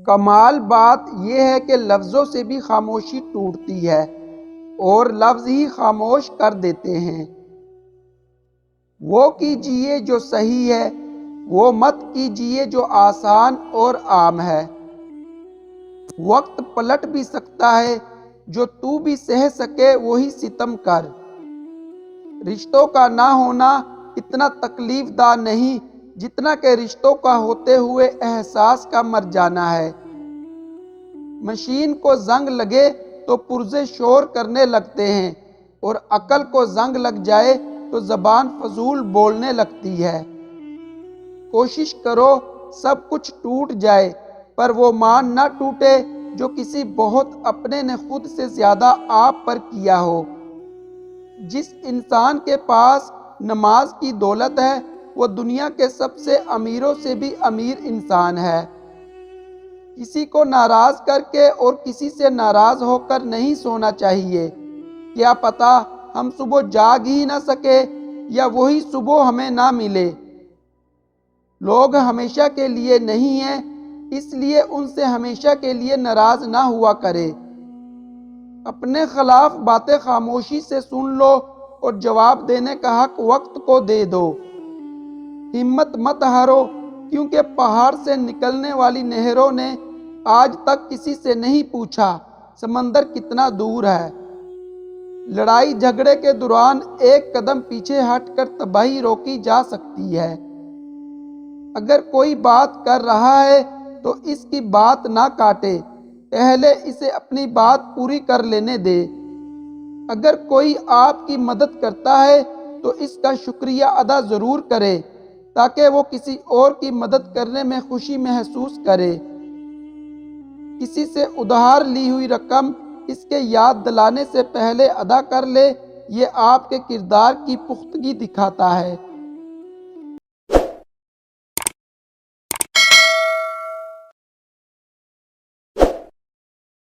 کمال بات یہ ہے کہ لفظوں سے بھی خاموشی ٹوٹتی ہے اور لفظ ہی خاموش کر دیتے ہیں۔ وہ کیجئے جو صحیح ہے، وہ مت کیجئے جو آسان اور عام ہے۔ وقت پلٹ بھی سکتا ہے، جو تو بھی سہ سکے وہی ستم کر۔ رشتوں کا نہ ہونا اتنا تکلیف دہ نہیں جتنا کہ رشتوں کا ہوتے ہوئے احساس کا مر جانا ہے۔ مشین کو زنگ لگے تو پرزے شور کرنے لگتے ہیں، اور عقل کو زنگ لگ جائے تو زبان فضول بولنے لگتی ہے۔ کوشش کرو سب کچھ ٹوٹ جائے، پر وہ مان نہ ٹوٹے جو کسی بہت اپنے نے خود سے زیادہ آپ پر کیا ہو۔ جس انسان کے پاس نماز کی دولت ہے وہ دنیا کے سب سے امیروں سے بھی امیر انسان ہے۔ کسی کو ناراض کر کے اور کسی سے ناراض ہو کر نہیں سونا چاہیے۔ کیا پتہ ہم صبح جاگ ہی نہ سکے یا وہی صبح ہمیں نہ ملے۔ لوگ ہمیشہ کے لیے نہیں ہیں، اس لیے ان سے ہمیشہ کے لیے ناراض نہ ہوا کرے۔ اپنے خلاف باتیں خاموشی سے سن لو اور جواب دینے کا حق وقت کو دے دو۔ ہمت مت ہارو، کیونکہ پہاڑ سے نکلنے والی نہروں نے آج تک کسی سے نہیں پوچھا سمندر کتنا دور ہے۔ لڑائی جھگڑے کے دوران ایک قدم پیچھے ہٹ کر تباہی روکی جا سکتی ہے۔ اگر کوئی بات کر رہا ہے تو اس کی بات نہ کاٹے، پہلے اسے اپنی بات پوری کر لینے دے۔ اگر کوئی آپ کی مدد کرتا ہے تو اس کا شکریہ ادا ضرور کرے، تاکہ وہ کسی اور کی مدد کرنے میں خوشی محسوس کرے۔ کسی سے ادھار لی ہوئی رقم اس کے یاد دلانے سے پہلے ادا کر لے، یہ آپ کے کردار کی پختگی دکھاتا ہے۔